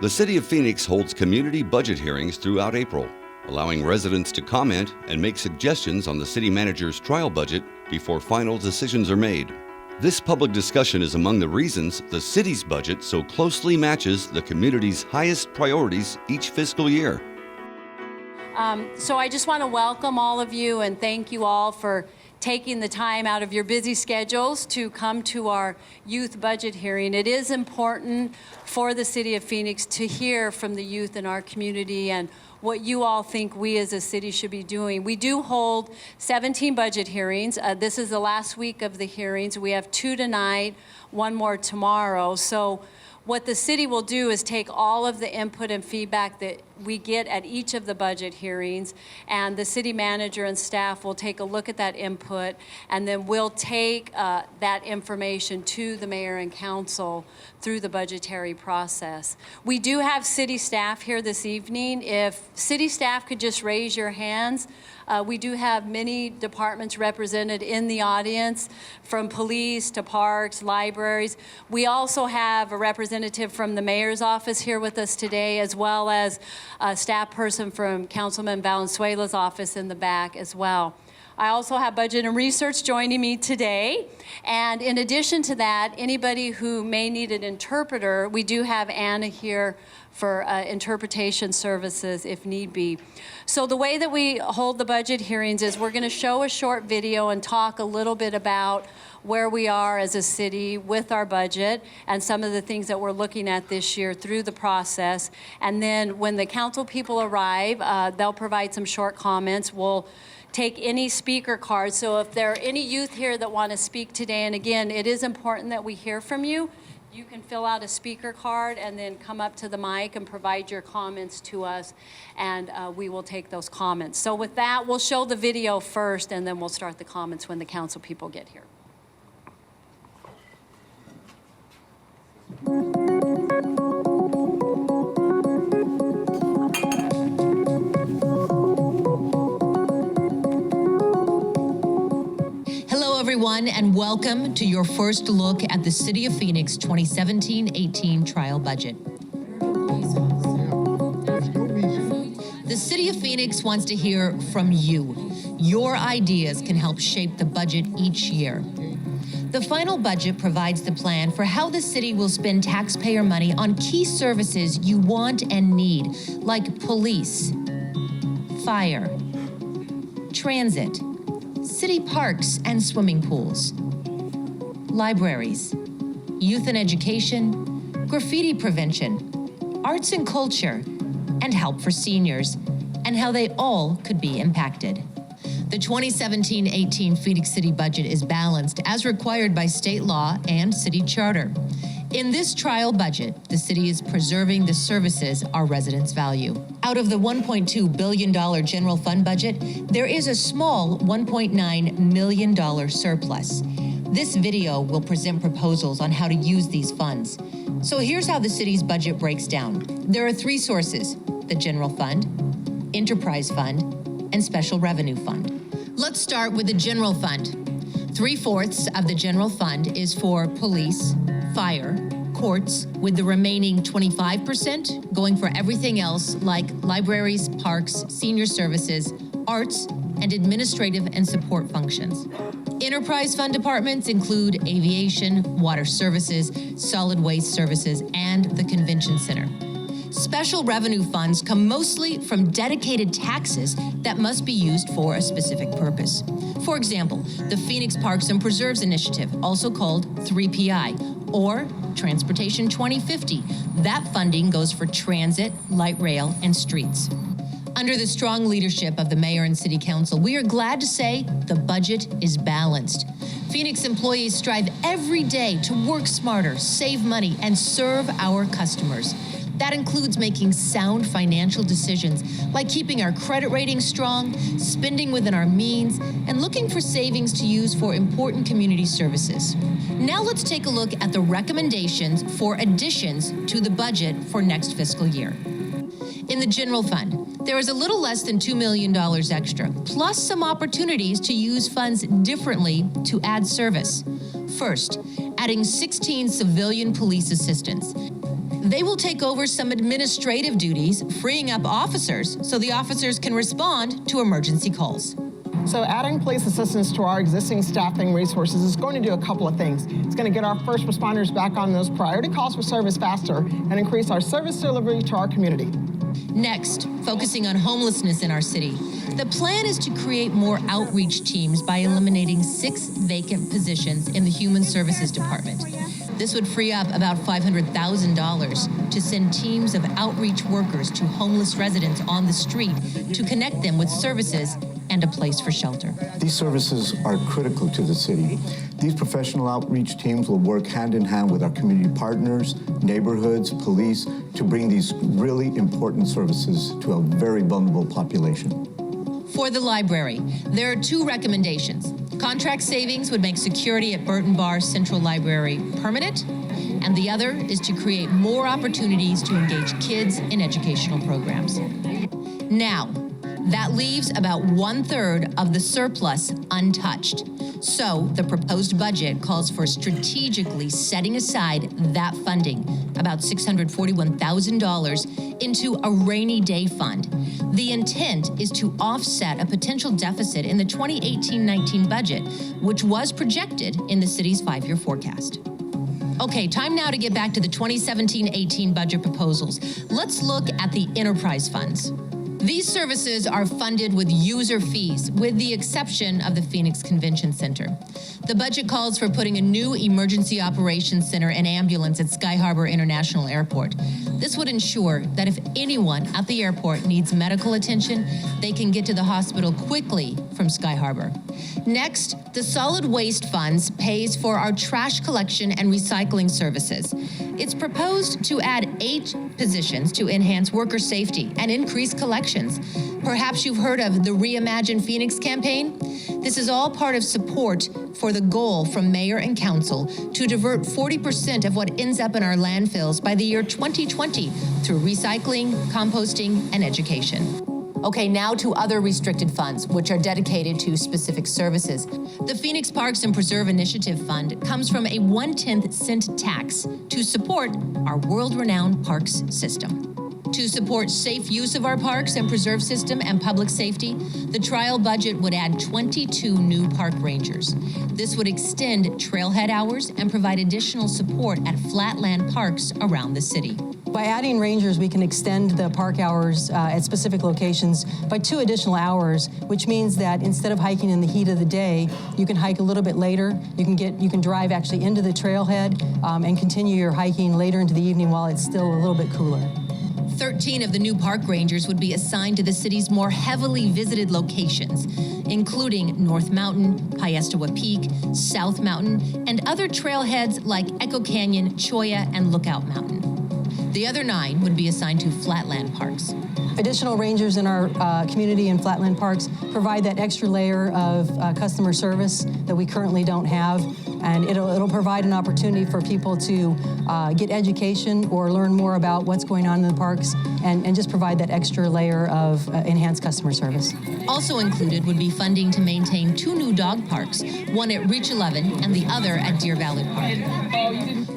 The City of Phoenix holds community budget hearings throughout April, allowing residents to comment and make suggestions on the city manager's trial budget before final decisions are made. This public discussion is among the reasons the city's budget so closely matches the community's highest priorities each fiscal year. So I just want to welcome all of you and thank you all for taking the time out of your busy schedules to come to our youth budget hearing. It is important for the City of Phoenix to hear from the youth in our community and what you all think we as a city should be doing. We do hold 17 budget hearings. This is the last week of the hearings. We have 2 tonight, 1 more tomorrow. So what the city will do is take all of the input and feedback that we get at each of the budget hearings, and the city manager and staff will take a look at that input, and then we'll take that information to the mayor and council through the budgetary process. We do have city staff here this evening. If city staff could just raise your hands. We do have many departments represented in the audience, from police to parks, libraries. We also have a representative from the mayor's office here with us today, as well as a staff person from Councilman Valenzuela's office in the back as well. I also have budget and research joining me today. And in addition to that, anybody who may need an interpreter, we do have Anna here for interpretation services if need be. So the way that we hold the budget hearings is we're going to show a short video and talk a little bit about where we are as a city with our budget and some of the things that we're looking at this year through the process. And then when the council people arrive, they'll provide some short comments. We'll take any speaker cards. So if there are any youth here that want to speak today, and again, it is important that we hear from you, you can fill out a speaker card and then come up to the mic and provide your comments to us, and we will take those comments. So with that, we'll show the video first, and then we'll start the comments when the council people get here. Everyone, and welcome to your first look at the City of Phoenix 2017-18 trial budget. The City of Phoenix wants to hear from you. Your ideas can help shape the budget each year. The final budget provides the plan for how the city will spend taxpayer money on key services you want and need, like police, fire, transit, city parks and swimming pools, libraries, youth and education, graffiti prevention, arts and culture, and help for seniors, and how they all could be impacted. The 2017-18 Phoenix City budget is balanced as required by state law and city charter. In this trial budget, the city is preserving the services our residents value. Out of the $1.2 billion general fund budget, there is a small $1.9 million surplus. This video will present proposals on how to use these funds. So here's how the city's budget breaks down. There are 3 sources: the general fund, enterprise fund, and special revenue fund. Let's start with the general fund. 3/4 of the general fund is for police, fire, courts, with the remaining 25% going for everything else like libraries, parks, senior services, arts, and administrative and support functions. Enterprise fund departments include aviation, water services, solid waste services, and the convention center. Special revenue funds come mostly from dedicated taxes that must be used for a specific purpose. For example, the Phoenix Parks and Preserves Initiative, also called 3PI, or Transportation 2050. That funding goes for transit, light rail, and streets. Under the strong leadership of the mayor and city council, we are glad to say the budget is balanced. Phoenix employees strive every day to work smarter, save money, and serve our customers. That includes making sound financial decisions, like keeping our credit rating strong, spending within our means, and looking for savings to use for important community services. Now let's take a look at the recommendations for additions to the budget for next fiscal year. In the general fund, there is a little less than $2 million extra, plus some opportunities to use funds differently to add service. First, adding 16 civilian police assistants. They will take over some administrative duties, freeing up officers so the officers can respond to emergency calls. So adding police assistance to our existing staffing resources is going to do a couple of things. It's going to get our first responders back on those priority calls for service faster and increase our service delivery to our community. Next, focusing on homelessness in our city. The plan is to create more outreach teams by eliminating 6 vacant positions in the Human Services Department. This would free up about $500,000 to send teams of outreach workers to homeless residents on the street to connect them with services and a place for shelter. These services are critical to the city. These professional outreach teams will work hand in hand with our community partners, neighborhoods, police, to bring these really important services to a very vulnerable population. For the library, there are 2 recommendations. Contract savings would make security at Burton Bar Central Library permanent, and the other is to create more opportunities to engage kids in educational programs. Now, that leaves about 1/3 of the surplus untouched. So the proposed budget calls for strategically setting aside that funding, about $641,000, into a rainy day fund. The intent is to offset a potential deficit in the 2018-19 budget, which was projected in the city's 5-year forecast. Okay, time now to get back to the 2017-18 budget proposals. Let's look at the enterprise funds. These services are funded with user fees, with the exception of the Phoenix Convention Center. The budget calls for putting a new emergency operations center and ambulance at Sky Harbor International Airport. This would ensure that if anyone at the airport needs medical attention, they can get to the hospital quickly from Sky Harbor. Next, the Solid Waste Funds pays for our trash collection and recycling services. It's proposed to add 8 positions to enhance worker safety and increase collections. Perhaps you've heard of the Reimagine Phoenix campaign? This is all part of support for the goal from Mayor and Council to divert 40% of what ends up in our landfills by the year 2020 through recycling, composting, and education. Okay, now to other restricted funds, which are dedicated to specific services. The Phoenix Parks and Preserve Initiative Fund comes from a 1/10 cent tax to support our world-renowned parks system. To support safe use of our parks and preserve system and public safety, the trial budget would add 22 new park rangers. This would extend trailhead hours and provide additional support at flatland parks around the city. By adding rangers, we can extend the park hours at specific locations by 2 additional hours, which means that instead of hiking in the heat of the day, you can hike a little bit later. You can drive actually into the trailhead and continue your hiking later into the evening while it's still a little bit cooler. 13 of the new park rangers would be assigned to the city's more heavily visited locations, including North Mountain, Piestewa Peak, South Mountain, and other trailheads like Echo Canyon, Cholla, and Lookout Mountain. The other 9 would be assigned to flatland parks. Additional rangers in our community and flatland parks provide that extra layer of customer service that we currently don't have, and it'll provide an opportunity for people to get education or learn more about what's going on in the parks and just provide that extra layer of enhanced customer service. Also included would be funding to maintain 2 new dog parks, one at Reach 11 and the other at Deer Valley Park.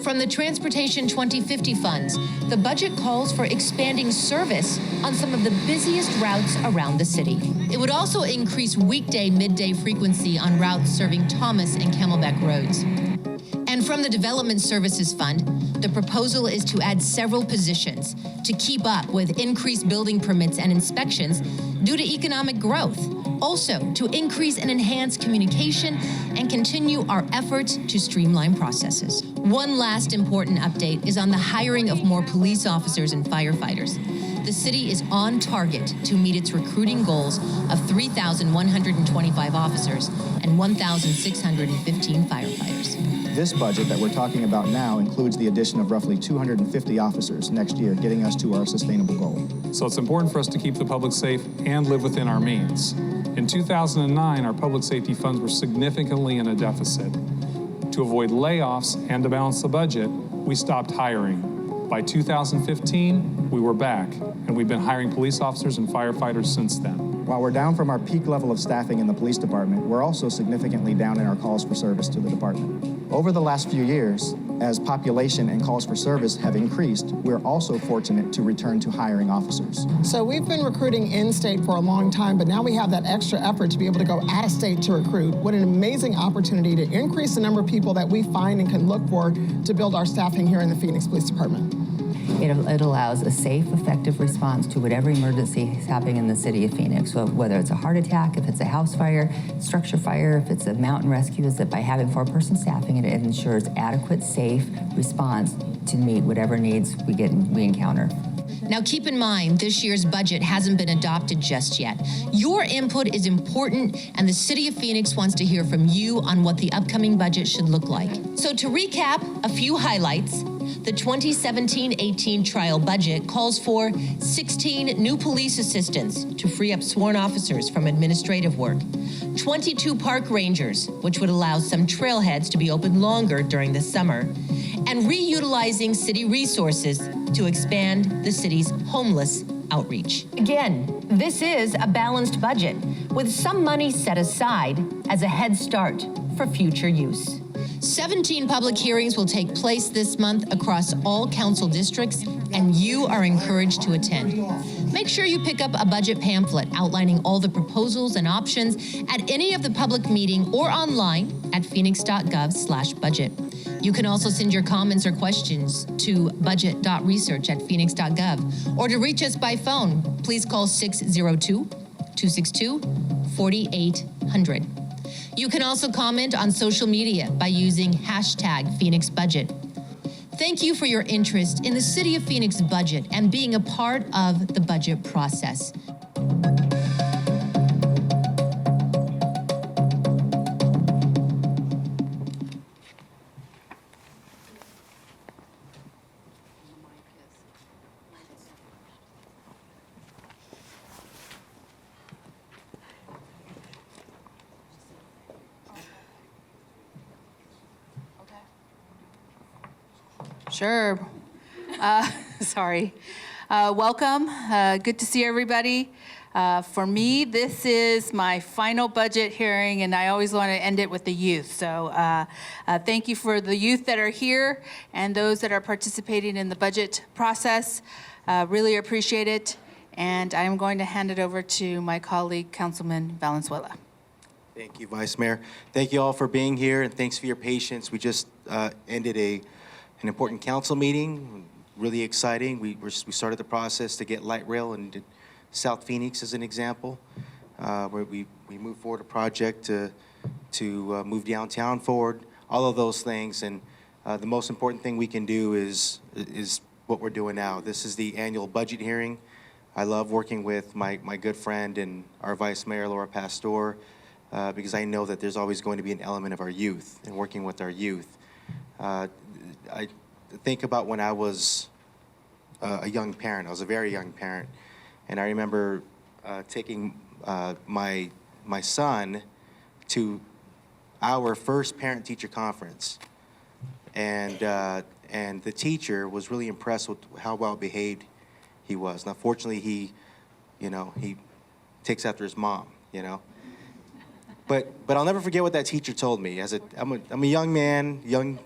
From the Transportation 2050 funds, the budget calls for expanding service on some of the busiest routes around the city. It would also increase weekday midday frequency on routes serving Thomas and Camelback roads. And from the Development Services Fund, the proposal is to add several positions to keep up with increased building permits and inspections due to economic growth. Also, to increase and enhance communication and continue our efforts to streamline processes. One last important update is on the hiring of more police officers and firefighters. The city is on target to meet its recruiting goals of 3,125 officers and 1,615 firefighters. This budget that we're talking about now includes the addition of roughly 250 officers next year, getting us to our sustainable goal. So it's important for us to keep the public safe and live within our means. In 2009, our public safety funds were significantly in a deficit. To avoid layoffs and to balance the budget, we stopped hiring. By 2015, we were back, and we've been hiring police officers and firefighters since then. While we're down from our peak level of staffing in the police department, we're also significantly down in our calls for service to the department. Over the last few years, as population and calls for service have increased, we're also fortunate to return to hiring officers. So we've been recruiting in-state for a long time, but now we have that extra effort to be able to go out of state to recruit. What an amazing opportunity to increase the number of people that we find and can look for to build our staffing here in the Phoenix Police Department. It allows a safe, effective response to whatever emergency is happening in the city of Phoenix. So whether it's a heart attack, if it's a house fire, structure fire, if it's a mountain rescue, is that by having 4-person staffing, it ensures adequate, safe response to meet whatever needs we encounter. Now keep in mind, this year's budget hasn't been adopted just yet. Your input is important, and the City of Phoenix wants to hear from you on what the upcoming budget should look like. So to recap, a few highlights. The 2017-18 trial budget calls for 16 new police assistants to free up sworn officers from administrative work, 22 park rangers, which would allow some trailheads to be open longer during the summer, and reutilizing city resources to expand the city's homeless outreach. Again, this is a balanced budget with some money set aside as a head start for future use. 17 public hearings will take place this month across all council districts, and you are encouraged to attend. Make sure you pick up a budget pamphlet outlining all the proposals and options at any of the public meeting or online at phoenix.gov/budget. You can also send your comments or questions to budget.research@phoenix.gov, or to reach us by phone, please call 602-262-4800. You can also comment on social media by using #PhoenixBudget. Thank you for your interest in the City of Phoenix budget and being a part of the budget process. Sure. Sorry. Welcome. Good to see everybody. For me, this is my final budget hearing, and I always want to end it with the youth. So thank you for the youth that are here and those that are participating in the budget process. Really appreciate it. And I'm going to hand it over to my colleague, Councilman Valenzuela. Thank you, Vice Mayor. Thank you all for being here, and thanks for your patience. We just ended an important council meeting, really exciting. We started the process to get light rail into South Phoenix as an example, where we moved forward a project to move downtown forward, all of those things. And the most important thing we can do is what we're doing now. This is the annual budget hearing. I love working with my good friend and our Vice Mayor, Laura Pastor, because I know that there's always going to be an element of our youth and working with our youth. I think about when I was a young parent. I was a very young parent, and I remember taking my son to our first parent-teacher conference, and the teacher was really impressed with how well behaved he was. Now, fortunately, he takes after his mom, But I'll never forget what that teacher told me. I'm a young man, young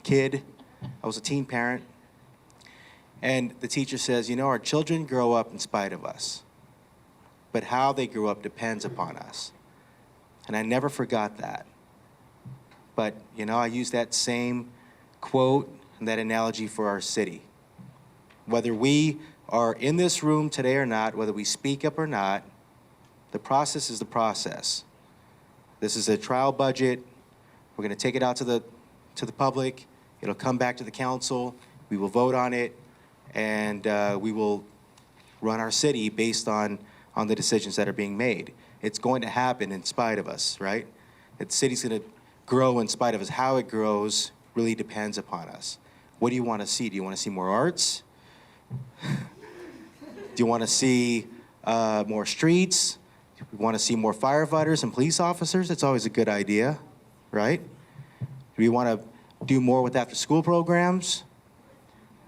kid. I was a teen parent. And the teacher says, our children grow up in spite of us, but how they grew up depends upon us. And I never forgot that. But, I use that same quote and that analogy for our city. Whether we are in this room today or not, whether we speak up or not, the process is the process. This is a trial budget. We're going to take it out to the public. It'll come back to the council. We will vote on it, and we will run our city based on the decisions that are being made. It's going to happen in spite of us, right? The city's going to grow in spite of us. How it grows really depends upon us. What do you want to see? Do you want to see more arts? Do you want to see more streets? We want to see more firefighters and police officers. That's always a good idea, right? Do we want to do more with after-school programs?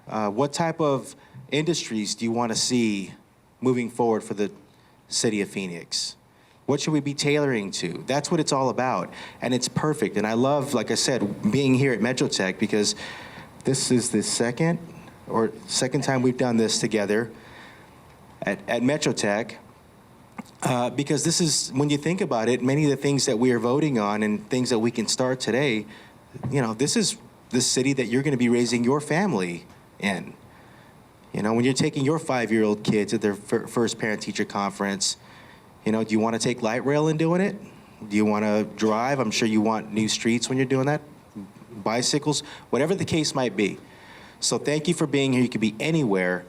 What type of industries do you want to see moving forward for the city of Phoenix? What should we be tailoring to? That's what it's all about, and it's perfect. And I love, like I said, being here at MetroTech because this is the second time we've done this together at MetroTech. Because this is, when you think about it, many of the things that we are voting on and things that we can start today, you know, this is the city that you're going to be raising your family in. You know, when you're taking your 5-year-old kid to their first parent-teacher conference, you know, do you want to take light rail in doing it? Do you want to drive? I'm sure you want new streets when you're doing that. Bicycles, whatever the case might be. So thank you for being here. You could be anywhere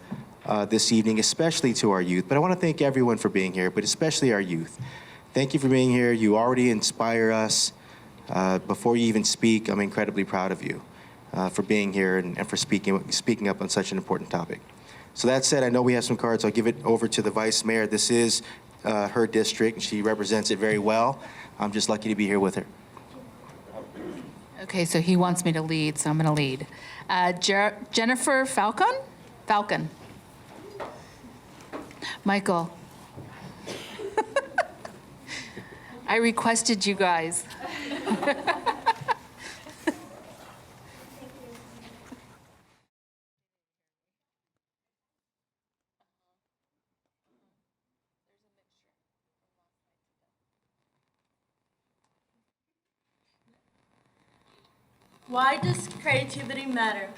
this evening, especially to our youth. But I want to thank everyone for being here, but especially our youth. Thank you for being here. You already inspire us. Before you even speak, I'm incredibly proud of you for being here and for speaking up on such an important topic. So that said, I know we have some cards. I'll give it over to the Vice Mayor. This is her district, and she represents it very well. I'm just lucky to be here with her. Okay, so he wants me to lead, so I'm going to lead. Jennifer Falcon. Michael. I requested you guys. Why does creativity matter?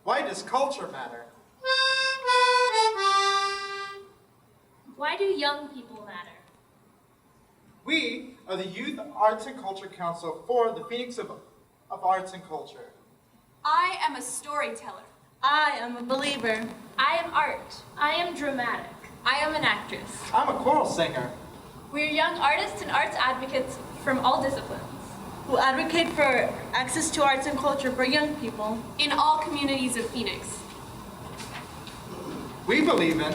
Why does culture matter? Why do young people matter? We are the Youth Arts and Culture Council for the Phoenix of Arts and Culture. I am a storyteller. I am a believer. I am art. I am dramatic. I am an actress. I'm a choral singer. We are young artists and arts advocates from all disciplines who advocate for access to arts and culture for young people in all communities of Phoenix. We believe in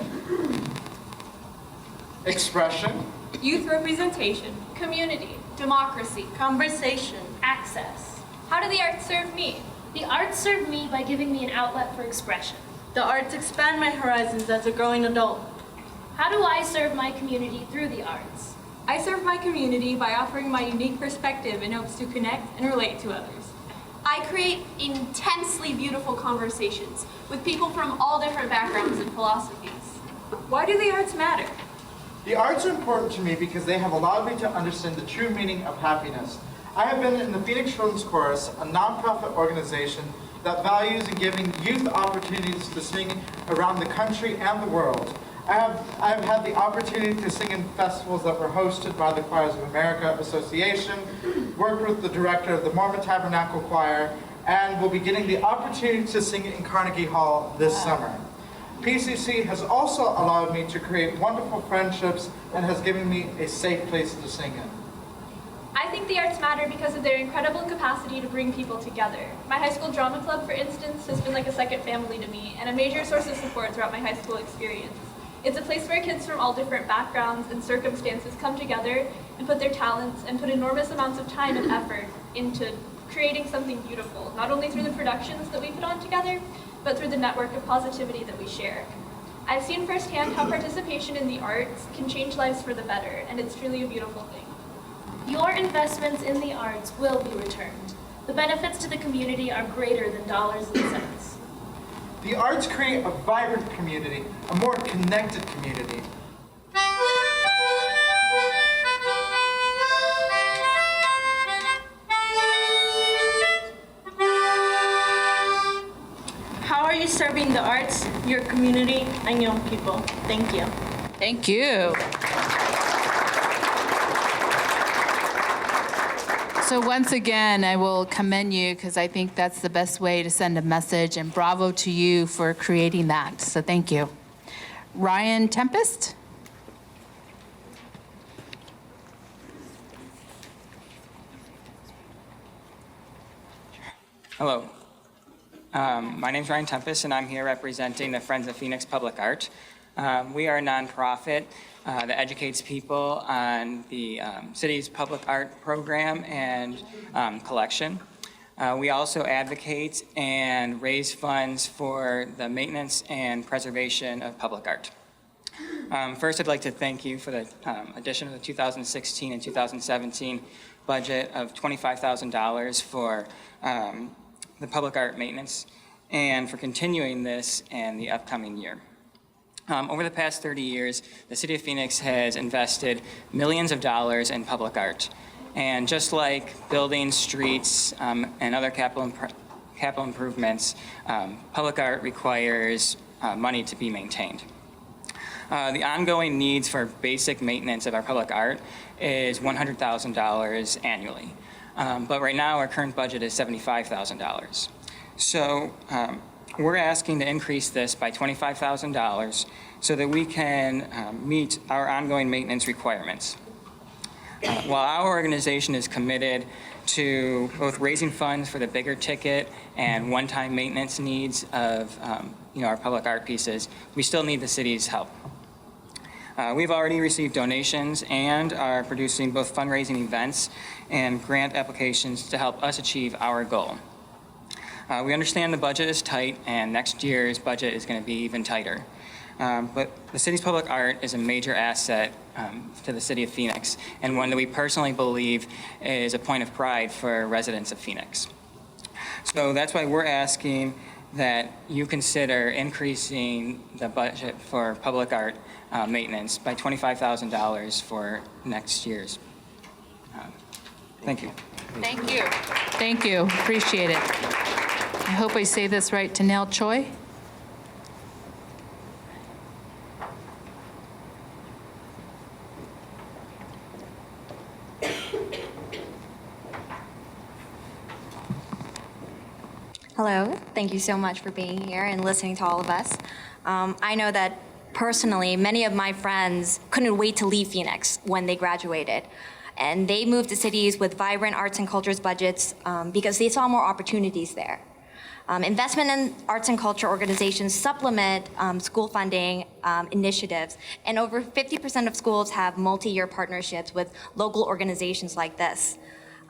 expression, youth representation, community, democracy, conversation, access. How do the arts serve me? The arts serve me by giving me an outlet for expression. The arts expand my horizons as a growing adult. How do I serve my community through the arts? I serve my community by offering my unique perspective in hopes to connect and relate to others. I create intensely beautiful conversations with people from all different backgrounds and philosophies. Why do the arts matter? The arts are important to me because they have allowed me to understand the true meaning of happiness. I have been in the Phoenix Children's Chorus, a nonprofit organization that values in giving youth opportunities to sing around the country and the world. I have had the opportunity to sing in festivals that were hosted by the Choirs of America Association, worked with the director of the Mormon Tabernacle Choir, and will be getting the opportunity to sing in Carnegie Hall this summer. PCC has also allowed me to create wonderful friendships and has given me a safe place to sing in. I think the arts matter because of their incredible capacity to bring people together. My high school drama club, for instance, has been like a second family to me and a major source of support throughout my high school experience. It's a place where kids from all different backgrounds and circumstances come together and put their talents and put enormous amounts of time and effort into creating something beautiful, not only through the productions that we put on together, but through the network of positivity that we share. I've seen firsthand how participation in the arts can change lives for the better, and it's truly a beautiful thing. Your investments in the arts will be returned. The benefits to the community are greater than dollars and cents. The arts create a vibrant community, a more connected community. How are you serving the arts, your community, and young people? Thank you. Thank you. So once again, I will commend you because I think that's the best way to send a message, and bravo to you for creating that. So thank you. Ryan Tempest. Hello. My name is Ryan Tempest, and I'm here representing the Friends of Phoenix Public Art. We are a nonprofit that educates people on the city's public art program and collection. We also advocate and raise funds for the maintenance and preservation of public art. First, I'd like to thank you for the addition of the 2016 and 2017 budget of $25,000 for the public art maintenance and for continuing this in the upcoming year. Over the past 30 years, the City of Phoenix has invested millions of dollars in public art. And just like buildings, streets, and other capital improvements, public art requires money to be maintained. The ongoing needs for basic maintenance of our public art is $100,000 annually. But right now, our current budget is $75,000. So we're asking to increase this by $25,000 so that we can meet our ongoing maintenance requirements. While our organization is committed to both raising funds for the bigger ticket and one-time maintenance needs of our public art pieces, we still need the city's help. We've already received donations and are producing both fundraising events and grant applications to help us achieve our goal. We understand the budget is tight and next year's budget is going to be even tighter. But the city's public art is a major asset to the city of Phoenix and one that we personally believe is a point of pride for residents of Phoenix. So that's why we're asking that you consider increasing the budget for public art maintenance by $25,000 for next year's. Thank you. Thank you. Thank you. Appreciate it. I hope I say this right. Tanel Choi. Hello, thank you so much for being here and listening to all of us. I know that personally, many of my friends couldn't wait to leave Phoenix when they graduated. And they moved to cities with vibrant arts and cultures budgets because they saw more opportunities there. Investment in arts and culture organizations supplement school funding initiatives, and over 50% of schools have multi-year partnerships with local organizations like this.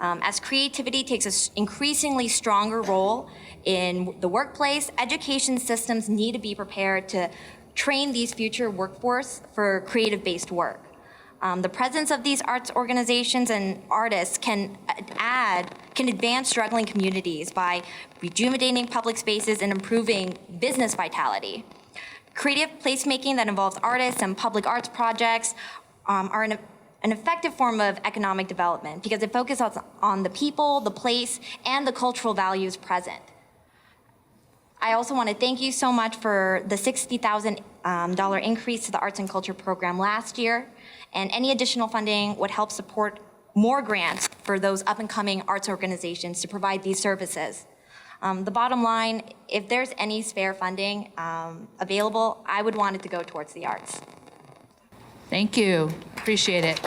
As creativity takes an increasingly stronger role in the workplace, education systems need to be prepared to train these future workforce for creative-based work. The presence of these arts organizations and artists can advance struggling communities by rejuvenating public spaces and improving business vitality. Creative placemaking that involves artists and public arts projects are an effective form of economic development because it focuses on the people, the place, and the cultural values present. I also want to thank you so much for the $60,000 increase to the arts and culture program last year, and any additional funding would help support more grants for those up-and-coming arts organizations to provide these services. The bottom line, if there's any spare funding available, I would want it to go towards the arts. Thank you. Appreciate it.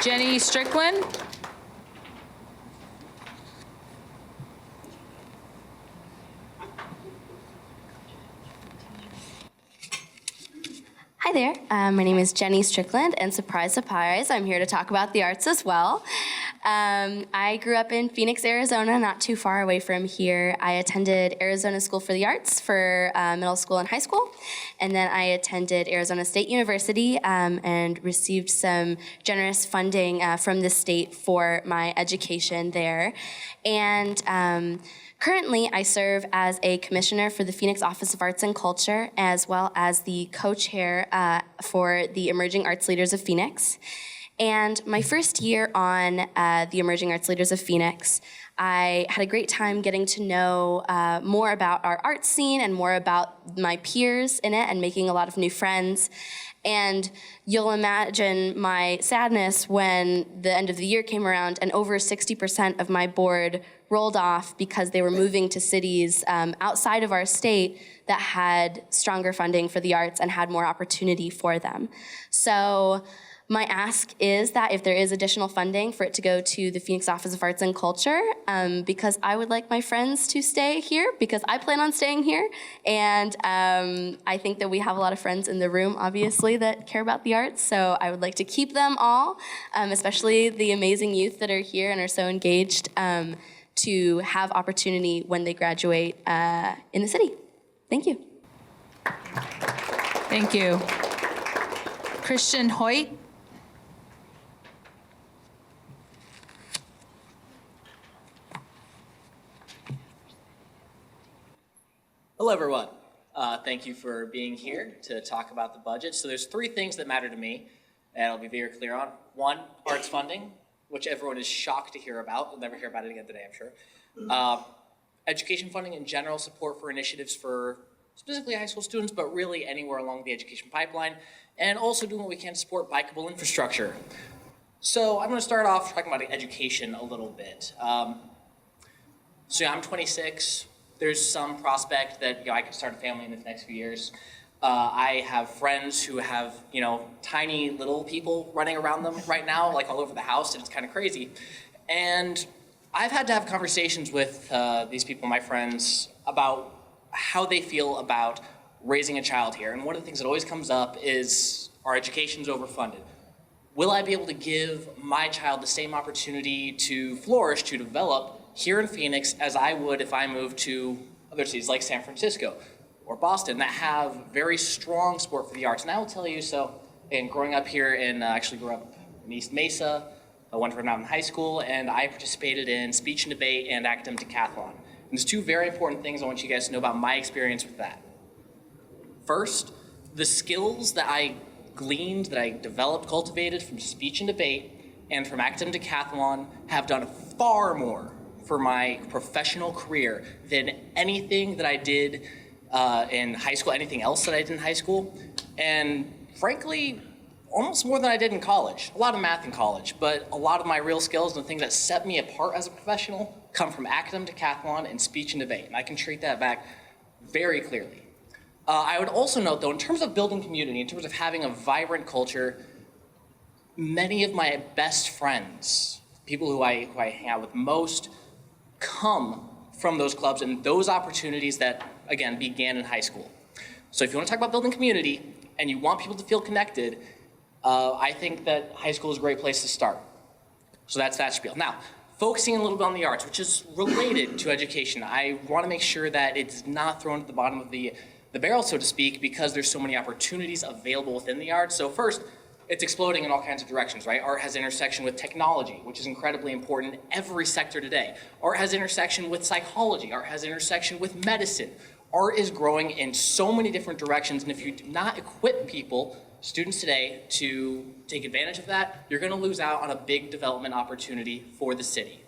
Jenny Strickland. Hi there, my name is Jenny Strickland, and surprise, surprise, I'm here to talk about the arts as well. I grew up in Phoenix, Arizona, not too far away from here. I attended Arizona School for the Arts for middle school and high school, and then I attended Arizona State University and received some generous funding from the state for my education there. And currently, I serve as a commissioner for the Phoenix Office of Arts and Culture, as well as the co-chair for the Emerging Arts Leaders of Phoenix. And my first year on the Emerging Arts Leaders of Phoenix, I had a great time getting to know more about our art scene and more about my peers in it and making a lot of new friends. And you'll imagine my sadness when the end of the year came around and over 60% of my board rolled off because they were moving to cities outside of our state that had stronger funding for the arts and had more opportunity for them. So my ask is that if there is additional funding for it to go to the Phoenix Office of Arts and Culture, because I would like my friends to stay here, because I plan on staying here. And I think that we have a lot of friends in the room, obviously, that care about the arts. So I would like to keep them all, especially the amazing youth that are here and are so engaged to have opportunity when they graduate in the city. Thank you. Thank you. Christian Hoyt. Hello, everyone. Thank you for being here to talk about the budget. So there's three things that matter to me, and I'll be very clear on. One, arts funding, which everyone is shocked to hear about. We'll never hear about it again today, I'm sure. Education funding in general, support for initiatives for specifically high school students, but really anywhere along the education pipeline, and also doing what we can to support bikeable infrastructure. So I'm going to start off talking about education a little bit. So yeah, I'm 26. There's some prospect that I could start a family in the next few years. I have friends who have tiny little people running around them right now, like all over the house, and it's kind of crazy. And I've had to have conversations with these people, my friends, about how they feel about raising a child here. And one of the things that always comes up is our education's overfunded. Will I be able to give my child the same opportunity to flourish, to develop here in Phoenix as I would if I moved to other cities like San Francisco or Boston that have very strong support for the arts? And I will tell you, growing up here actually grew up in East Mesa, I went to Mountain High School, and I participated in speech and debate and academic decathlon. And there's two very important things I want you guys to know about my experience with that. First, the skills that I gleaned, that I developed, cultivated from speech and debate and from academic decathlon have done far more for my professional career than anything that I did in high school, anything else that I did in high school, and frankly, almost more than I did in college. A lot of math in college, but a lot of my real skills and the things that set me apart as a professional come from academic decathlon and speech and debate, and I can treat that back very clearly. I would also note, though, in terms of building community, in terms of having a vibrant culture, many of my best friends, people who I hang out with most, come from those clubs and those opportunities that, again, began in high school. So if you want to talk about building community and you want people to feel connected, I think that high school is a great place to start. So that's that spiel. Now, focusing a little bit on the arts, which is related to education, I want to make sure that it's not thrown at the bottom of the barrel, so to speak, because there's so many opportunities available within the arts. So first, it's exploding in all kinds of directions, right? Art has intersection with technology, which is incredibly important in every sector today. Art has intersection with psychology. Art has intersection with medicine. Art is growing in so many different directions, and if you do not equip people, students today, to take advantage of that, you're going to lose out on a big development opportunity for the city.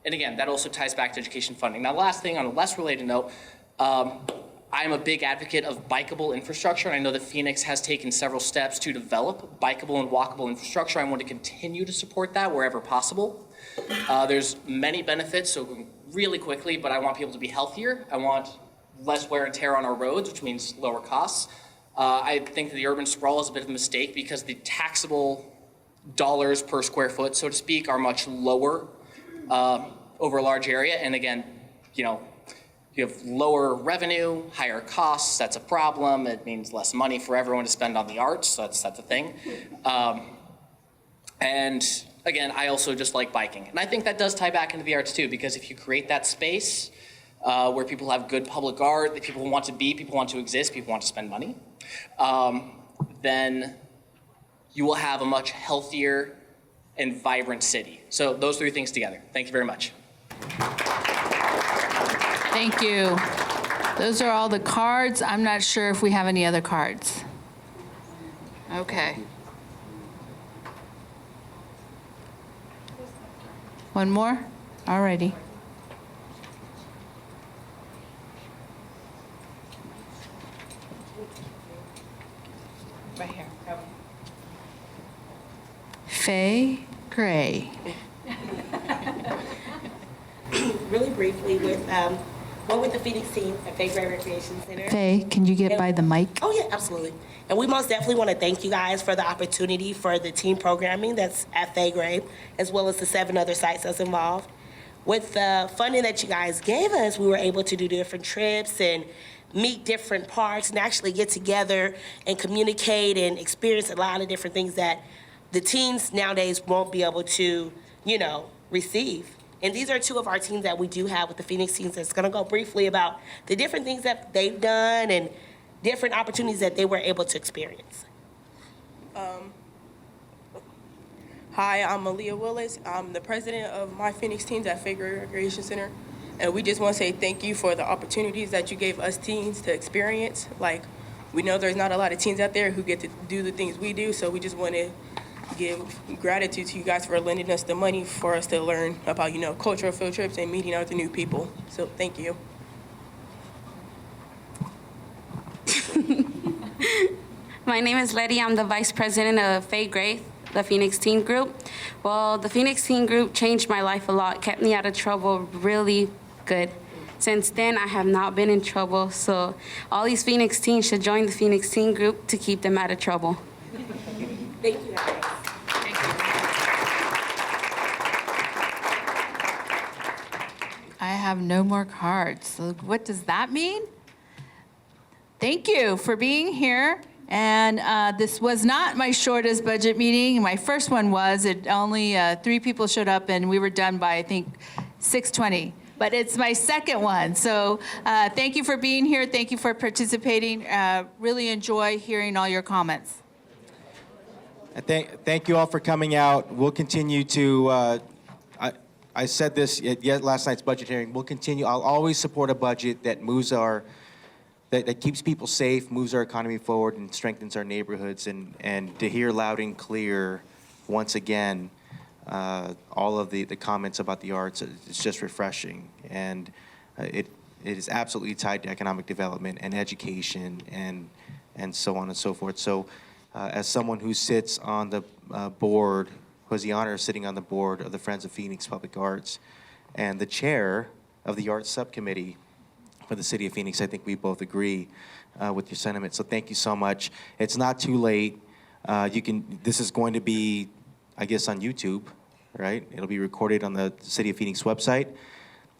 And again, that also ties back to education funding. Now, last thing on a less related note, I'm a big advocate of bikeable infrastructure, and I know that Phoenix has taken several steps to develop bikeable and walkable infrastructure. I want to continue to support that wherever possible. There's many benefits, so really quickly, but I want people to be healthier. I want less wear and tear on our roads, which means lower costs. I think that the urban sprawl is a bit of a mistake because the taxable dollars per square foot, so to speak, are much lower over a large area. And again, you have lower revenue, higher costs. That's a problem. It means less money for everyone to spend on the arts. So that's a thing. And again, I also just like biking. And I think that does tie back into the arts too, because if you create that space where people have good public art, that people want to be, people want to exist, people want to spend money, then you will have a much healthier and vibrant city. So those three things together. Thank you very much. Thank you. Those are all the cards. I'm not sure if we have any other cards. Okay. One more? All righty. Right here. Faye Gray. Really briefly, with the Phoenix team at Faye Gray Recreation Center. Faye, can you get by the mic? Oh yeah, absolutely. And we most definitely want to thank you guys for the opportunity for the team programming that's at Faye Gray, as well as the 7 other sites that's involved. With the funding that you guys gave us, we were able to do different trips and meet different parks and actually get together and communicate and experience a lot of different things that the teens nowadays won't be able to, receive. And these are 2 of our teams that we do have with the Phoenix teams. That's going to go briefly about the different things that they've done and different opportunities that they were able to experience. Hi, I'm Aaliyah Willis. I'm the president of My Phoenix Teens at Fairgrave Recreation Center. And we just want to say thank you for the opportunities that you gave us teens to experience. Like, we know there's not a lot of teens out there who get to do the things we do, so we just want to give gratitude to you guys for lending us the money for us to learn about, cultural field trips and meeting other new people. So thank you. My name is Letty. I'm the vice president of Fairgrave, the Phoenix Teen Group. Well, the Phoenix Teen Group changed my life a lot, kept me out of trouble really good. Since then, I have not been in trouble, so all these Phoenix teens should join the Phoenix Teen Group to keep them out of trouble. Thank you. I have no more cards. So what does that mean? Thank you for being here. And this was not my shortest budget meeting. My first one was. It only 3 people showed up, and we were done by, I think, 6:20. But it's my second one. So thank you for being here. Thank you for participating. Really enjoy hearing all your comments. Thank you all for coming out. We'll continue to, I said this at last night's budget hearing, we'll continue. I'll always support a budget that moves that keeps people safe, moves our economy forward, and strengthens our neighborhoods. And to hear loud and clear, once again, all of the comments about the arts, it's just refreshing. And it is absolutely tied to economic development and education and so on and so forth. So as someone who sits on the board, who has the honor of sitting on the board of the Friends of Phoenix Public Arts, and the chair of the Arts Subcommittee for the City of Phoenix, I think we both agree with your sentiment. So thank you so much. It's not too late. This is going to be, I guess, on YouTube, right? It'll be recorded on the City of Phoenix website.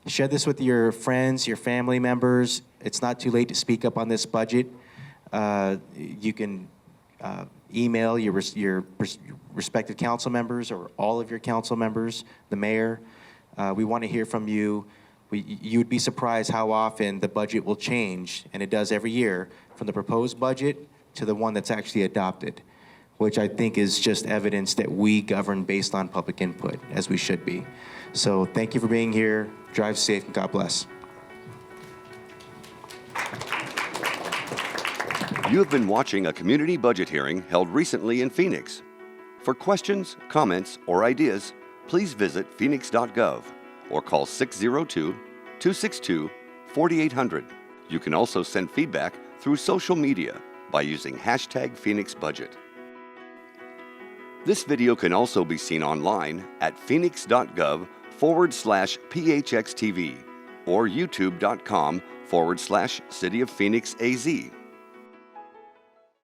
Share this with your friends, your family members. It's not too late to speak up on this budget. You can email your respective council members or all of your council members, the mayor. We want to hear from you. You would be surprised how often the budget will change, and it does every year, from the proposed budget to the one that's actually adopted, which I think is just evidence that we govern based on public input, as we should be. So thank you for being here. Drive safe, and God bless. You have been watching a community budget hearing held recently in Phoenix. For questions, comments, or ideas, please visit phoenix.gov or call 602-262-4800. You can also send feedback through social media by using #PhoenixBudget. This video can also be seen online at phoenix.gov/PHXTV or youtube.com/City of Phoenix AZ.